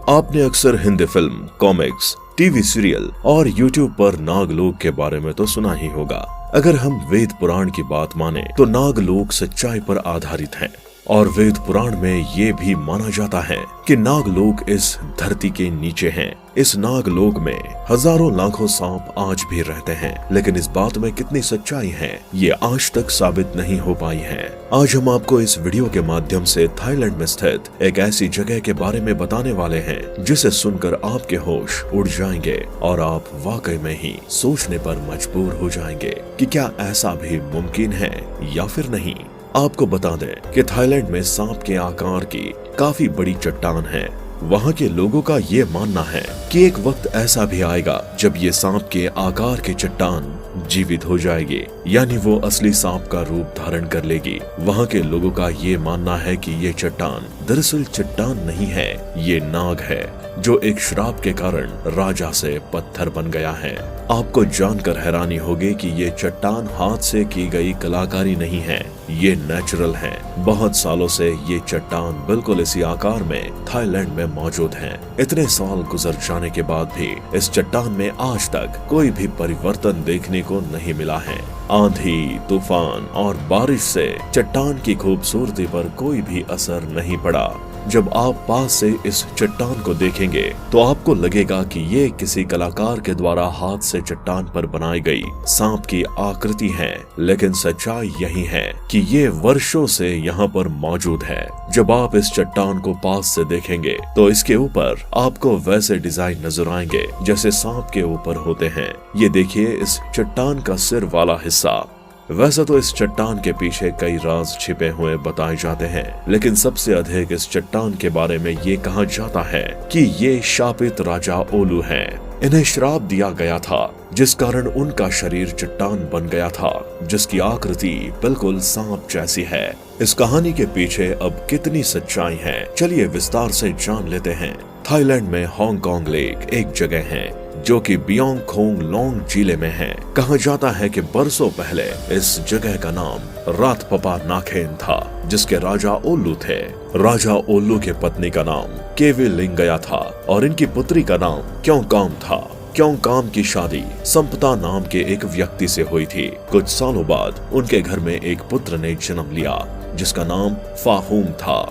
आपने अक्सर Hindi film, comics, TV serial और यूट्यूब पर नागलोक के बारे में तो सुना ही होगा। अगर हम वेद पुराण की बात माने तो नागलोक सच्चाई पर आधारित है और वेद पुराण में ये भी माना जाता है कि नागलोक इस धरती के नीचे हैं। इस नागलोक में हजारों लाखों सांप आज भी रहते हैं, लेकिन इस बात में कितनी सच्चाई है ये आज तक साबित नहीं हो पाई है। आज हम आपको इस वीडियो के माध्यम से थाईलैंड में स्थित एक ऐसी जगह के बारे में बताने वाले हैं जिसे सुनकर आपके होश उड़ जाएंगे और आप वाकई में ही सोचने पर मजबूर हो जाएंगे कि क्या ऐसा भी मुमकिन है या फिर नहीं। आपको बता दें कि थाईलैंड में सांप के आकार की काफी बड़ी चट्टान है। वहाँ के लोगों का ये मानना है कि एक वक्त ऐसा भी आएगा जब ये सांप के आकार की चट्टान जीवित हो जाएगी, यानी वो असली सांप का रूप धारण कर लेगी। वहाँ के लोगों का ये मानना है कि ये चट्टान दरअसल चट्टान नहीं है, ये नाग है जो एक श्राप के कारण राजा से पत्थर बन गया है। आपको जानकर हैरानी होगी कि ये चट्टान हाथ से की गई कलाकारी नहीं है, ये नेचुरल है। बहुत सालों से ये चट्टान बिल्कुल इसी आकार में थाईलैंड में मौजूद है। इतने साल गुजर जाने के बाद भी इस चट्टान में आज तक कोई भी परिवर्तन देखने को नहीं मिला है। आंधी, तूफान और बारिश से चट्टान की खूबसूरती पर कोई भी असर नहीं पड़ा। जब आप पास से इस चट्टान को देखेंगे तो आपको लगेगा कि ये किसी कलाकार के द्वारा हाथ से चट्टान पर बनाई गई सांप की आकृति है, लेकिन सच्चाई यही है कि ये वर्षों से यहाँ पर मौजूद है। जब आप इस चट्टान को पास से देखेंगे तो इसके ऊपर आपको वैसे डिजाइन नजर आएंगे जैसे सांप के ऊपर होते हैं। ये देखिए इस चट्टान का सिर वाला हिस्सा। वैसे तो इस चट्टान के पीछे कई राज छिपे हुए बताए जाते हैं, लेकिन सबसे अधिक इस चट्टान के बारे में ये कहा जाता है कि ये शापित राजा ओलू हैं। इन्हें श्राप दिया गया था जिस कारण उनका शरीर चट्टान बन गया था, जिसकी आकृति बिल्कुल सांप जैसी है। इस कहानी के पीछे अब कितनी सच्चाई है, चलिए विस्तार से जान लेते हैं। थाईलैंड में हांगकांग लेक एक जगह है जो कि बियोंग खोंग लोंग जिले में है। कहा जाता है कि बरसों पहले इस जगह का नाम रातपपा नाखेन था, जिसके राजा ओल्लू थे। राजा ओल्लू के पत्नी का नाम केवी लिंगया था और इनकी पुत्री का नाम क्योंकाम था। क्योंकाम की शादी संपता नाम के एक व्यक्ति से हुई थी। कुछ सालों बाद उनके घर में एक पुत्र ने जन्म लिया जिसका नाम फाहुंग था।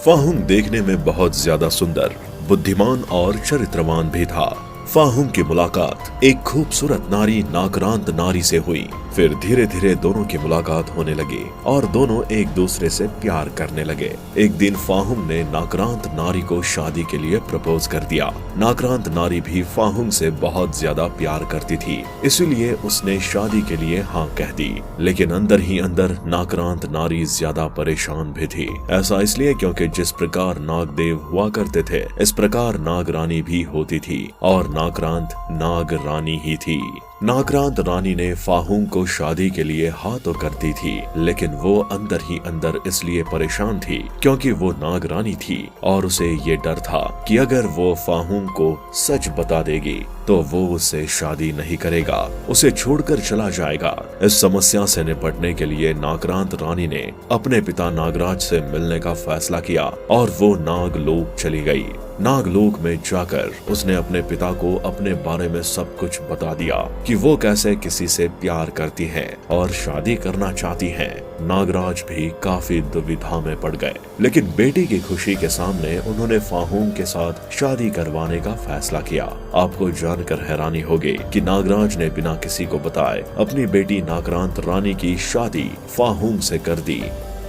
फाहुंग देखने में बहुत ज्यादा सुंदर, बुद्धिमान और चरित्रवान भी था। फाहुंग की मुलाकात एक खूबसूरत नारी नागरांत नारी से हुई। फिर धीरे धीरे दोनों की मुलाकात होने लगी और दोनों एक दूसरे से प्यार करने लगे। एक दिन फाहुंग ने नागरांत नारी को शादी के लिए प्रपोज कर दिया। नागरांत नारी भी फाहुंग से बहुत ज्यादा प्यार करती थी, इसीलिए उसने शादी के लिए हाँ कह दी। लेकिन अंदर ही अंदर नागरांत नारी ज्यादा परेशान भी थी। ऐसा इसलिए क्योंकि जिस प्रकार नागदेव हुआ करते थे, इस प्रकार नागरानी भी होती थी और नागरांत नाग रानी ही थी। नागरांत रानी ने फाहुंग को शादी के लिए हाँ तो करती थी, लेकिन वो अंदर ही अंदर इसलिए परेशान थी क्योंकि वो नागरानी थी और उसे ये डर था कि अगर वो फाहुंग को सच बता देगी तो वो उससे शादी नहीं करेगा, उसे छोड़कर चला जाएगा। इस समस्या से निपटने के लिए नागरांत रानी ने अपने पिता नागराज से मिलने का फैसला किया और वो नागलोक चली गई। नागलोक में जाकर उसने अपने पिता को अपने बारे में सब कुछ बता दिया कि वो कैसे किसी से प्यार करती है और शादी करना चाहती है। नागराज भी काफी दुविधा में पड़ गए, लेकिन बेटी की खुशी के सामने उन्होंने फाहुंग के साथ शादी करवाने का फैसला किया। आपको जानकर हैरानी होगी कि नागराज ने बिना किसी को बताए अपनी बेटी नागरांत रानी की शादी फाहुंग से कर दी।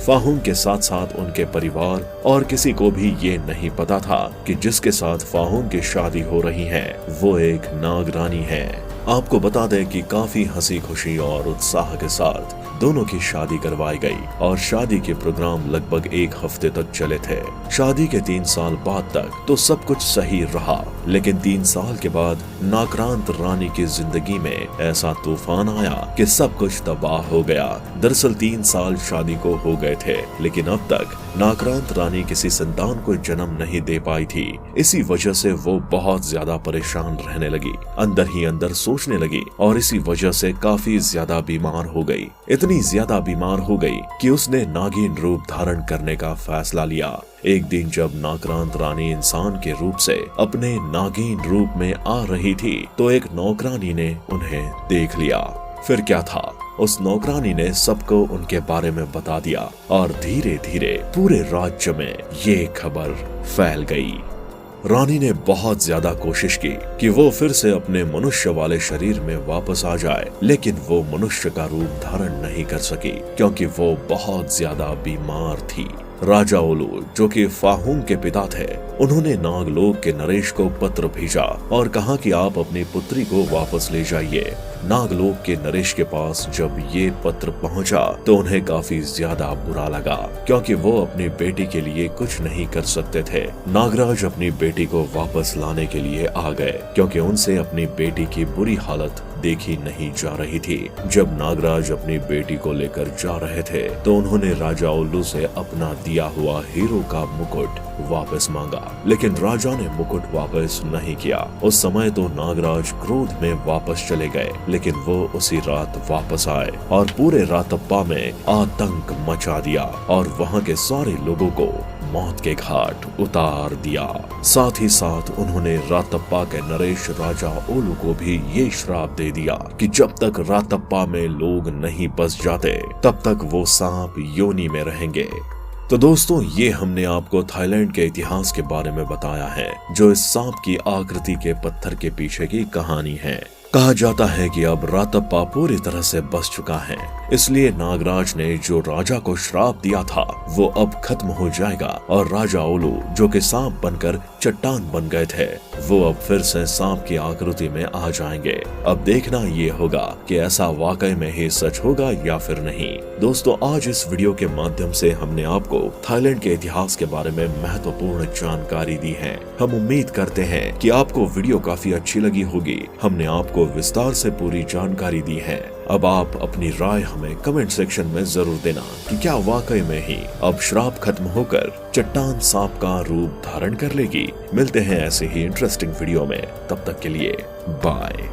फाहुंग के साथ साथ उनके परिवार और किसी को भी ये नहीं पता था कि जिसके साथ फाहुंग की शादी हो रही है वो एक नागरानी है। आपको बता दें कि काफी हंसी खुशी और उत्साह के साथ दोनों की शादी करवाई गई और शादी के प्रोग्राम लगभग एक हफ्ते तक चले थे। शादी के 3 साल बाद तक तो सब कुछ सही रहा, लेकिन 3 साल के बाद नागरांत रानी की जिंदगी में ऐसा तूफान आया कि सब कुछ तबाह हो गया। दरअसल 3 साल शादी को हो गए थे, लेकिन अब तक नागरांत रानी किसी संतान को जन्म नहीं दे पाई थी। इसी वजह से वो बहुत ज्यादा परेशान रहने लगी, अंदर ही अंदर सोचने लगी और इसी वजह से काफी ज्यादा बीमार हो गई। इतनी इतनी ज्यादा बीमार हो गई कि उसने नागिन रूप धारण करने का फैसला लिया। एक दिन जब नागरांत रानी इंसान के रूप से अपने नागिन रूप में आ रही थी तो एक नौकरानी ने उन्हें देख लिया। फिर क्या था, उस नौकरानी ने सबको उनके बारे में बता दिया और धीरे धीरे पूरे राज्य में ये खबर फैल गई। रानी ने बहुत ज्यादा कोशिश की कि वो फिर से अपने मनुष्य वाले शरीर में वापस आ जाए, लेकिन वो मनुष्य का रूप धारण नहीं कर सकी क्योंकि वो बहुत ज्यादा बीमार थी। राजा ओलू, जो कि फाहूम के पिता थे, उन्होंने नागलोक के नरेश को पत्र भेजा और कहा कि आप अपनी पुत्री को वापस ले जाइए। नागलोक के नरेश के पास जब ये पत्र पहुंचा तो उन्हें काफी ज्यादा बुरा लगा क्योंकि वो अपनी बेटी के लिए कुछ नहीं कर सकते थे। नागराज अपनी बेटी को वापस लाने के लिए आ गए क्योंकि उनसे अपनी बेटी की बुरी हालत देखी नहीं जा रही थी। जब नागराज अपनी बेटी को लेकर जा रहे थे तो उन्होंने राजा उल्लू से अपना दिया हुआ हीरो का मुकुट वापस मांगा, लेकिन राजा ने मुकुट वापस नहीं किया। उस समय तो नागराज क्रोध में वापस चले गए, लेकिन वो उसी रात वापस आए और पूरे रातप्पा में आतंक मचा दिया और वहाँ के सारे लोगों को मौत के घाट उतार दिया। साथ ही साथ उन्होंने रातप्पा के नरेश राजा ओलू को भी ये श्राप दे दिया कि जब तक रातप्पा में लोग नहीं बस जाते तब तक वो सांप योनि में रहेंगे। तो दोस्तों, ये हमने आपको थाईलैंड के इतिहास के बारे में बताया है, जो इस सांप की आकृति के पत्थर के पीछे की कहानी है। कहा जाता है कि अब रातप्पा पूरी तरह से बस चुका है, इसलिए नागराज ने जो राजा को श्राप दिया था वो अब खत्म हो जाएगा और राजा ओलू, जो कि सांप बनकर चट्टान बन गए थे, वो अब फिर से सांप की आकृति में आ जाएंगे। अब देखना ये होगा कि ऐसा वाकई में ही सच होगा या फिर नहीं। दोस्तों, आज इस वीडियो के माध्यम से हमने आपको थाईलैंड के इतिहास के बारे में महत्वपूर्ण जानकारी दी है। हम उम्मीद करते हैं कि आपको वीडियो काफी अच्छी लगी होगी। हमने आपको विस्तार से पूरी जानकारी दी है। अब आप अपनी राय हमें कमेंट सेक्शन में जरूर देना कि क्या वाकई में ही अब श्राप खत्म होकर चट्टान सांप का रूप धारण कर लेगी। मिलते हैं ऐसे ही इंटरेस्टिंग वीडियो में, तब तक के लिए बाय।